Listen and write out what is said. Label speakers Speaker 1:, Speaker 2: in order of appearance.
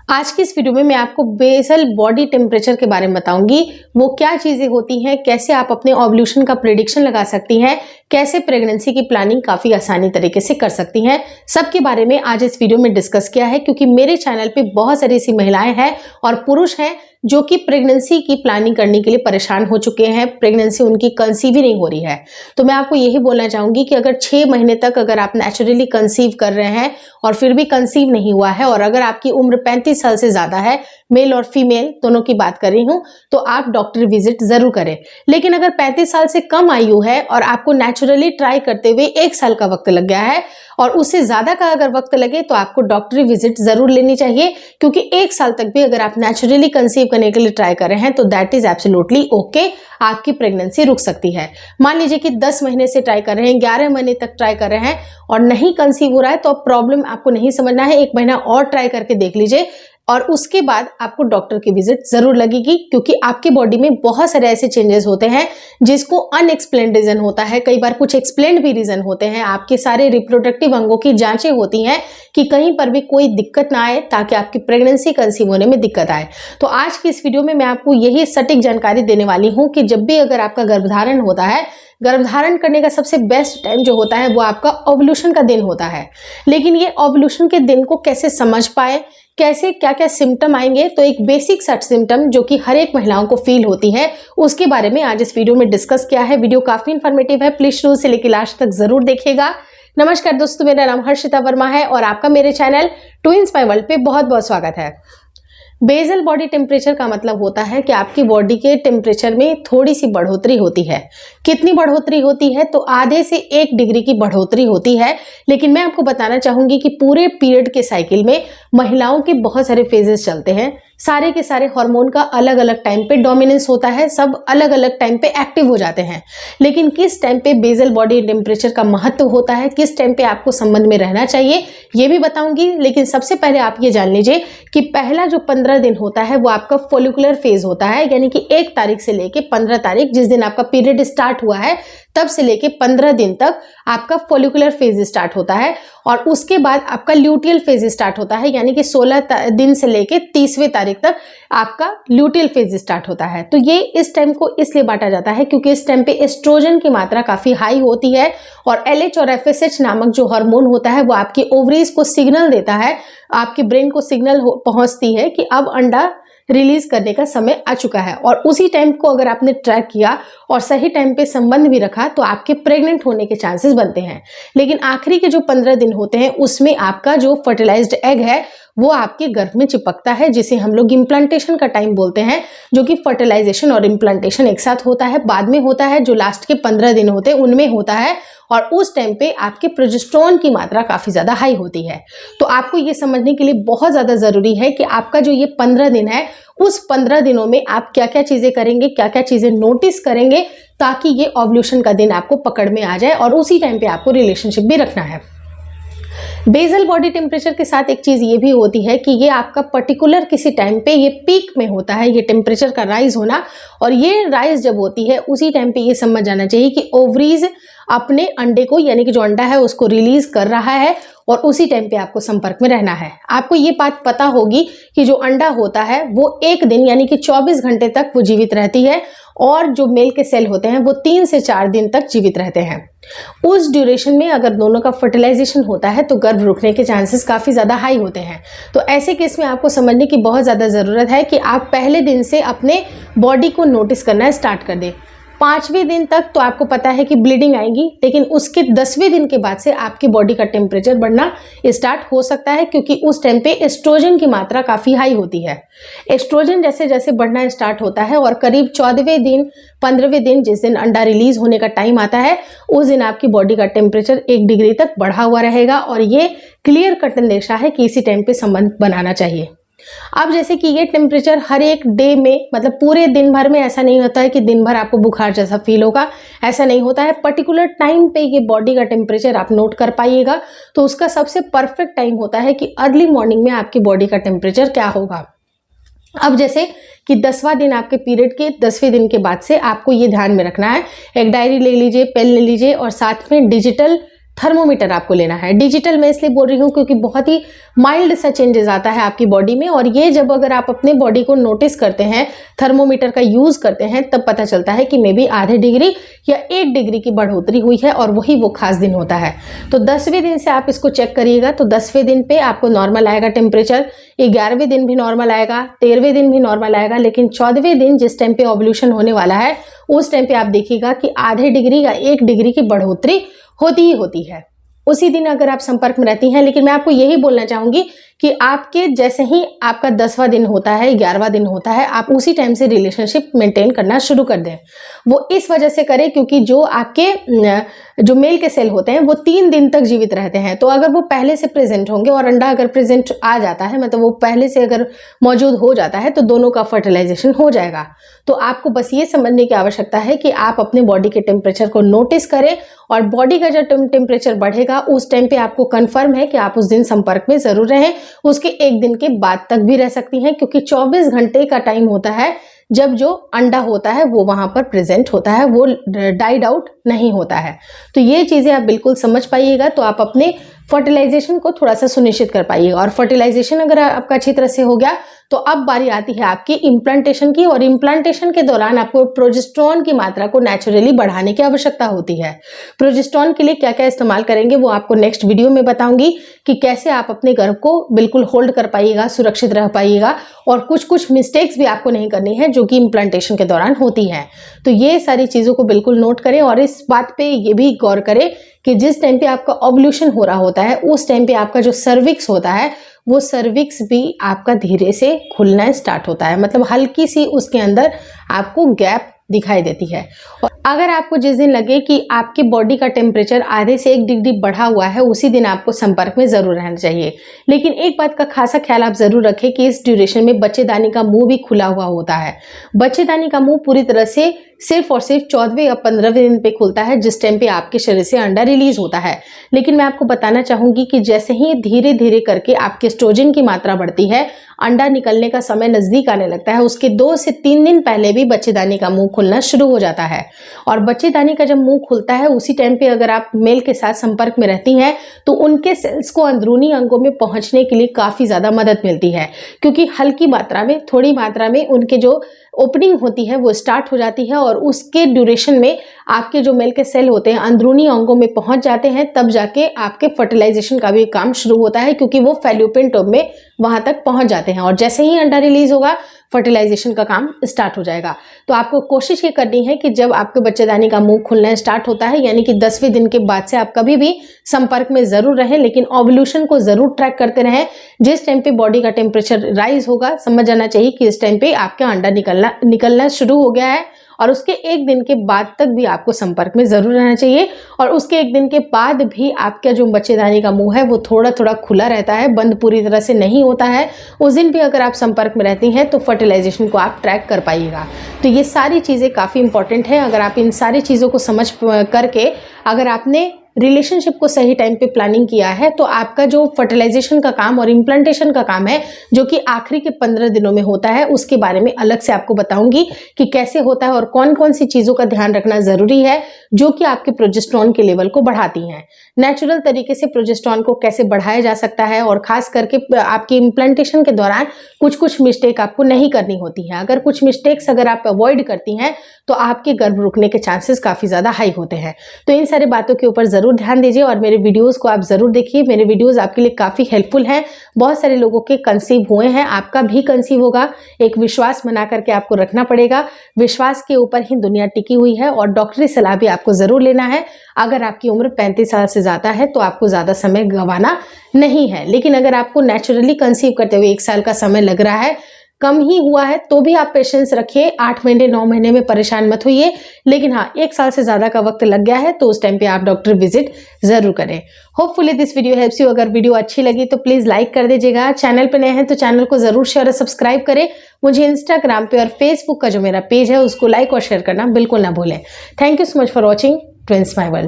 Speaker 1: आज की इस वीडियो में मैं आपको बेसल बॉडी टेम्परेचर के बारे में बताऊंगी। वो क्या चीजें होती हैं, कैसे आप अपने ओव्यूलेशन का प्रेडिक्शन लगा सकती हैं, कैसे प्रेगनेंसी की प्लानिंग काफी आसानी तरीके से कर सकती हैं, सबके बारे में आज इस वीडियो में डिस्कस किया है। क्योंकि मेरे चैनल पे बहुत सारी ऐसी महिलाएं हैं और पुरुष हैं जो कि प्रेगनेंसी की प्लानिंग करने के लिए परेशान हो चुके हैं, प्रेगनेंसी उनकी कंसीव ही नहीं हो रही है। तो मैं आपको यही बोलना चाहूंगी कि अगर 6 महीने तक अगर आप नेचुरली कंसीव कर रहे हैं और फिर भी कंसीव नहीं हुआ है, और अगर आपकी उम्र 35 साल से ज्यादा है, मेल और फीमेल दोनों की बात कर रही हूं, तो आप डॉक्टर विजिट जरूर करें। लेकिन अगर 35 साल से कम आयु है और आपको नेचुरली ट्राई करते हुए 1 साल का वक्त लग गया है और उससे ज्यादा का अगर वक्त लगे, तो आपको डॉक्टरी विजिट जरूर लेनी चाहिए। क्योंकि 1 साल तक भी अगर आप नेचुरली कंसीव करने के लिए ट्राई कर रहे हैं तो दैट इज एब्सोल्युटली ओके, आपकी प्रेगनेंसी रुक सकती है। मान लीजिए कि 10 महीने से ट्राई कर रहे हैं, 11 महीने तक ट्राई कर रहे हैं और नहीं कंसीव हो रहा है, तो अब प्रॉब्लम आपको नहीं समझना है, 1 महीना और ट्राई करके देख लीजिए और उसके बाद आपको डॉक्टर की विजिट जरूर लगेगी। क्योंकि आपकी बॉडी में बहुत सारे ऐसे चेंजेस होते हैं जिसको अनएक्सप्लेन्ड रीजन होता है, कई बार कुछ एक्सप्लेन्ड भी रीजन होते हैं। आपके सारे रिप्रोडक्टिव अंगों की जांचें होती हैं कि कहीं पर भी कोई दिक्कत ना आए, ताकि आपकी प्रेगनेंसी कंसीव होने में दिक्कत आए। तो आज की इस वीडियो में मैं आपको यही सटीक जानकारी देने वाली हूँ कि जब भी अगर आपका गर्भधारण होता है, गर्भधारण करने का सबसे बेस्ट टाइम जो होता है वो आपका ओव्यूलेशन का दिन होता है। लेकिन ये ओव्यूलेशन के दिन को कैसे समझ पाए, कैसे क्या क्या सिम्टम आएंगे, तो एक बेसिक सेट सिम्टम जो कि हर एक महिलाओं को फील होती है, उसके बारे में आज इस वीडियो में डिस्कस किया है। वीडियो काफी इंफॉर्मेटिव है, प्लीज शुरू से लेकर लास्ट तक जरूर देखिएगा। नमस्कार दोस्तों, मेरा नाम हर्षिता वर्मा है और आपका मेरे चैनल ट्विंस माय वर्ल्ड पे बहुत बहुत स्वागत है। बेसल बॉडी टेम्परेचर का मतलब होता है कि आपकी बॉडी के टेम्परेचर में थोड़ी सी बढ़ोतरी होती है। कितनी बढ़ोतरी होती है? तो आधे से 1 डिग्री की बढ़ोतरी होती है। लेकिन मैं आपको बताना चाहूंगी कि पूरे पीरियड के साइकिल में महिलाओं के बहुत सारे फेजेस चलते हैं। सारे के सारे हार्मोन का अलग अलग टाइम पे डोमिनेंस होता है, सब अलग अलग टाइम पे एक्टिव हो जाते हैं। लेकिन किस टाइम पे बेसल बॉडी टेम्परेचर का महत्व होता है, किस टाइम पे आपको संबंध में रहना चाहिए, ये भी बताऊंगी। लेकिन सबसे पहले आप ये जान लीजिए कि पहला जो 15 दिन होता है वो आपका फोलिकुलर फेज होता है। यानी कि 1 तारीख से लेके 15 तारीख, जिस दिन आपका पीरियड स्टार्ट हुआ है, तब से लेके 15 दिन तक आपका फोलिकुलर फेज स्टार्ट होता है। और उसके बाद आपका ल्यूटियल फेज स्टार्ट होता है। यानी कि 16 दिन से लेके 30वें तारीख तक आपका ल्यूटियल फेज स्टार्ट होता है। तो ये इस टाइम को इसलिए बांटा जाता है क्योंकि इस टाइम पे एस्ट्रोजन की मात्रा काफी हाई होती है और LH और FSH नामक जो हार्मोन होता है वो आपकी ओवरीज को सिग्नल देता है, आपके ब्रेन को सिग्नल पहुंचती है कि अब अंडा रिलीज करने का समय आ चुका है। और उसी टाइम को अगर आपने ट्रैक किया और सही टाइम पे संबंध भी रखा तो आपके प्रेग्नेंट होने के चांसेस बनते हैं। लेकिन आखिरी के जो 15 दिन होते हैं उसमें आपका जो फर्टिलाइज्ड एग है वो आपके गर्भ में चिपकता है, जिसे हम लोग इम्प्लांटेशन का टाइम बोलते हैं, जो कि फर्टिलाइजेशन और इम्प्लांटेशन एक साथ होता है, बाद में होता है, जो लास्ट के 15 दिन होते हैं उनमें होता है। और उस टाइम पे आपके प्रोजेस्टेरोन की मात्रा काफी ज्यादा हाई होती है। तो आपको ये समझने के लिए बहुत ज्यादा जरूरी है कि आपका जो ये 15 दिन है, उस 15 दिनों में आप क्या क्या चीजें करेंगे, क्या क्या चीजें नोटिस करेंगे, ताकि ये ओव्यूलेशन का दिन आपको पकड़ में आ जाए और उसी टाइम पे आपको रिलेशनशिप भी रखना है। बेसल बॉडी टेम्परेचर के साथ एक चीज ये भी होती है कि ये आपका पर्टिकुलर किसी टाइम पे ये पीक में होता है, ये टेम्परेचर का राइज होना। और ये राइज जब होती है उसी टाइम पे ये समझ जाना चाहिए कि ओवरीज अपने अंडे को, यानी कि जो अंडा है उसको रिलीज कर रहा है और उसी टाइम पे आपको संपर्क में रहना है। आपको ये बात पता होगी कि जो अंडा होता है वो 1 दिन यानी कि 24 घंटे तक वो जीवित रहती है और जो मेल के सेल होते हैं वो 3 से 4 दिन तक जीवित रहते हैं। उस ड्यूरेशन में अगर दोनों का फर्टिलाइजेशन होता है तो गर्भ रुकने के चांसेस काफी ज्यादा हाई होते हैं। तो ऐसे केस में आपको समझने की बहुत ज्यादा जरूरत है कि आप पहले दिन से अपने बॉडी को नोटिस करना स्टार्ट कर दें। 5वें दिन तक तो आपको पता है कि ब्लीडिंग आएगी, लेकिन उसके 10वें दिन के बाद से आपकी बॉडी का टेम्परेचर बढ़ना स्टार्ट हो सकता है, क्योंकि उस टाइम पे एस्ट्रोजन की मात्रा काफी हाई होती है। एस्ट्रोजन जैसे जैसे बढ़ना स्टार्ट होता है और करीब 14वें दिन 15वें दिन, जिस दिन अंडा रिलीज होने का टाइम आता है, उस दिन आपकी बॉडी का टेम्परेचर 1 डिग्री तक बढ़ा हुआ रहेगा। और ये क्लियर कट इंडिकेशन है कि इसी टाइम पे संबंध बनाना चाहिए। अब जैसे कि ये टेम्परेचर हर एक डे में, मतलब पूरे दिन भर में ऐसा नहीं होता है कि दिन भर आपको बुखार जैसा फील होगा, ऐसा नहीं होता है। पर्टिकुलर टाइम पे ये बॉडी का टेम्परेचर आप नोट कर पाइएगा। तो उसका सबसे परफेक्ट टाइम होता है कि अर्ली मॉर्निंग में आपकी बॉडी का टेम्परेचर क्या होगा। अब जैसे कि 10वां दिन आपके पीरियड के 10वें दिन के बाद से आपको ये ध्यान में रखना है। एक डायरी ले लीजिए, पेन ले लीजिए और साथ में डिजिटल थर्मोमीटर आपको लेना है। डिजिटल मैं इसलिए बोल रही हूँ क्योंकि बहुत ही माइल्ड सा चेंजेस आता है आपकी बॉडी में, और ये जब अगर आप अपने बॉडी को नोटिस करते हैं, थर्मोमीटर का यूज करते हैं, तब पता चलता है कि मे बी आधे डिग्री या 1 डिग्री की बढ़ोतरी हुई है, और वही वो खास दिन होता है। तो 10वें दिन से आप इसको चेक करिएगा। तो 10वें दिन पे आपको नॉर्मल आएगा टेम्परेचर, 11वें दिन भी नॉर्मल आएगा, 13वें दिन भी नॉर्मल आएगा, लेकिन 14वें दिन जिस टाइम पे ओव्यूलेशन होने वाला है उस टाइम पे आप देखिएगा कि आधे डिग्री या 1 डिग्री की बढ़ोतरी होती ही होती है उसी दिन अगर आप संपर्क में रहती हैं। लेकिन मैं आपको यही बोलना चाहूंगी कि आपके जैसे ही आपका 10वां दिन होता है, 11वां दिन होता है, आप उसी टाइम से रिलेशनशिप मेंटेन करना शुरू कर दें। वो इस वजह से करें क्योंकि जो आपके जो मेल के सेल होते हैं वो 3 दिन तक जीवित रहते हैं। तो अगर वो पहले से प्रेजेंट होंगे और अंडा अगर प्रेजेंट आ जाता है, मतलब वो पहले से अगर मौजूद हो जाता है, तो दोनों का फर्टिलाइजेशन हो जाएगा। तो आपको बस ये समझने की आवश्यकता है कि आप अपने बॉडी के टेम्परेचर को नोटिस करें, और बॉडी का जब टेम्परेचर बढ़ेगा उस टाइम पे आपको कंफर्म है कि आप उस दिन संपर्क में जरूर रहें। उसके 1 दिन के बाद तक भी रह सकती हैं, क्योंकि 24 घंटे का टाइम होता है जब जो अंडा होता है वो वहां पर प्रेजेंट होता है, वो डाइड आउट नहीं होता है। तो ये चीजें आप बिल्कुल समझ पाइएगा, तो आप अपने फर्टिलाइजेशन को थोड़ा सा सुनिश्चित कर पाइएगा। और फर्टिलाइजेशन अगर आपका अच्छी तरह से हो गया तो अब बारी आती है आपकी इम्प्लांटेशन की, और इम्प्लांटेशन के दौरान आपको प्रोजेस्टेरोन की मात्रा को नेचुरली बढ़ाने की आवश्यकता होती है। प्रोजेस्टेरोन के लिए क्या क्या इस्तेमाल करेंगे वो आपको नेक्स्ट वीडियो में बताऊंगी कि कैसे आप अपने गर्भ को बिल्कुल होल्ड कर पाइएगा, सुरक्षित रह पाइएगा, और कुछ कुछ मिस्टेक्स भी आपको नहीं करनी है जो कि इम्प्लांटेशन के दौरान होती है। तो ये सारी चीजों को बिल्कुल नोट करें, और इस बात पे ये भी गौर करें कि जिस टाइम पे आपका ओव्यूलेशन हो रहा होता है उस टाइम पे आपका जो सर्विक्स होता है वो सर्विक्स भी आपका धीरे से खुलना स्टार्ट होता है, मतलब हल्की सी उसके अंदर आपको गैप दिखाई देती है। और अगर आपको जिस दिन लगे कि आपके बॉडी का टेम्परेचर आधे से 1 डिग्री बढ़ा हुआ है उसी दिन आपको संपर्क में जरूर रहना चाहिए। लेकिन एक बात का खासा ख्याल आप जरूर रखें कि इस ड्यूरेशन में बच्चेदानी का मुंह भी खुला हुआ होता है। बच्चेदानी का मुंह पूरी तरह से सिर्फ और सिर्फ 14वें या 15वें दिन पे खुलता है, जिस टाइम पे आपके शरीर से अंडा रिलीज होता है। लेकिन मैं आपको बताना चाहूंगी कि जैसे ही धीरे धीरे करके आपके एस्ट्रोजन की मात्रा बढ़ती है, अंडा निकलने का समय नजदीक आने लगता है, उसके 2 से 3 दिन पहले भी बच्चेदानी का मुंह खुलना शुरू हो जाता है। और बच्चेदानी का जब मुंह खुलता है उसी टाइम पे अगर आप मेल के साथ संपर्क में रहती हैं तो उनके सेल्स को अंदरूनी अंगों में पहुंचने के लिए काफी ज्यादा मदद मिलती है, क्योंकि हल्की मात्रा में, थोड़ी मात्रा में उनके जो ओपनिंग होती है वो स्टार्ट हो जाती है, और उसके ड्यूरेशन में आपके जो मेल के सेल होते हैं अंदरूनी अंगों में पहुंच जाते हैं, तब जाके आपके फर्टिलाइजेशन का भी काम शुरू होता है, क्योंकि वो फैल्लोपियन ट्यूब में वहां तक पहुंच जाते हैं। और जैसे ही अंडा रिलीज होगा फर्टिलाइजेशन का काम स्टार्ट हो जाएगा। तो आपको कोशिश ये करनी है कि जब आपके बच्चेदानी का मुंह खुलना स्टार्ट होता है, यानी कि 10वें दिन के बाद से आप कभी भी संपर्क में जरूर रहें, लेकिन ओव्यूलेशन को जरूर ट्रैक करते रहें। जिस टाइम पे बॉडी का टेम्परेचर राइज होगा समझ जाना चाहिए कि इस टाइम पे आपका अंडा निकलना शुरू हो गया है, और उसके 1 दिन के बाद तक भी आपको संपर्क में जरूर रहना चाहिए। और उसके 1 दिन के बाद भी आपका जो बच्चेदानी का मुंह है वो थोड़ा थोड़ा खुला रहता है, बंद पूरी तरह से नहीं होता है। उस दिन भी अगर आप संपर्क में रहती हैं तो फर्टिलाइजेशन को आप ट्रैक कर पाइएगा। तो ये सारी चीज़ें काफ़ी इंपॉर्टेंट है। अगर आप इन सारी चीज़ों को समझ करके अगर आपने रिलेशनशिप को सही टाइम पे प्लानिंग किया है तो आपका जो फर्टिलाइजेशन का काम और इम्प्लांटेशन का काम है, जो कि आखिरी के 15 दिनों में होता है, उसके बारे में अलग से आपको बताऊंगी कि कैसे होता है और कौन कौन सी चीज़ों का ध्यान रखना ज़रूरी है जो कि आपके प्रोजेस्टेरोन के लेवल को बढ़ाती हैं। नेचुरल तरीके से प्रोजेस्टेरोन को कैसे बढ़ाया जा सकता है, और खास करके आपकी इम्प्लांटेशन के दौरान कुछ कुछ मिस्टेक आपको नहीं करनी होती है। अगर कुछ मिस्टेक्स अगर आप अवॉइड करती हैं तो आपके गर्भ रुकने के चांसेस काफ़ी ज़्यादा हाई होते हैं। तो इन सारी बातों के ऊपर ज़रूर ध्यान दीजिए और मेरे वीडियोस को आप ज़रूर देखिए। मेरे वीडियोस आपके लिए काफ़ी हेल्पफुल हैं। बहुत सारे लोगों के कंसीव हुए हैं, आपका भी कंसीव होगा। एक विश्वास बना करके आपको रखना पड़ेगा। विश्वास के ऊपर ही दुनिया टिकी हुई है, और डॉक्टरी सलाह भी आपको ज़रूर लेना है। अगर आपकी उम्र 35 साल से ज़्यादा है तो आपको ज़्यादा समय गंवाना नहीं है। लेकिन अगर आपको नेचुरली कंसीव करते हुए 1 साल का समय लग रहा है, कम ही हुआ है, तो भी आप पेशेंस रखिए। 8 महीने 9 महीने में परेशान मत होइए। लेकिन हाँ, 1 साल से ज़्यादा का वक्त लग गया है तो उस टाइम पे आप डॉक्टर विजिट ज़रूर करें। Hopefully this video helps you. अगर वीडियो अच्छी लगी तो प्लीज़ लाइक कर दीजिएगा। चैनल पे नए हैं तो चैनल को ज़रूर शेयर और सब्सक्राइब करें। मुझे इंस्टाग्राम पे और फेसबुक का जो मेरा पेज है उसको लाइक और शेयर करना बिल्कुल ना भूलें। Thank you so much for watching twins my world.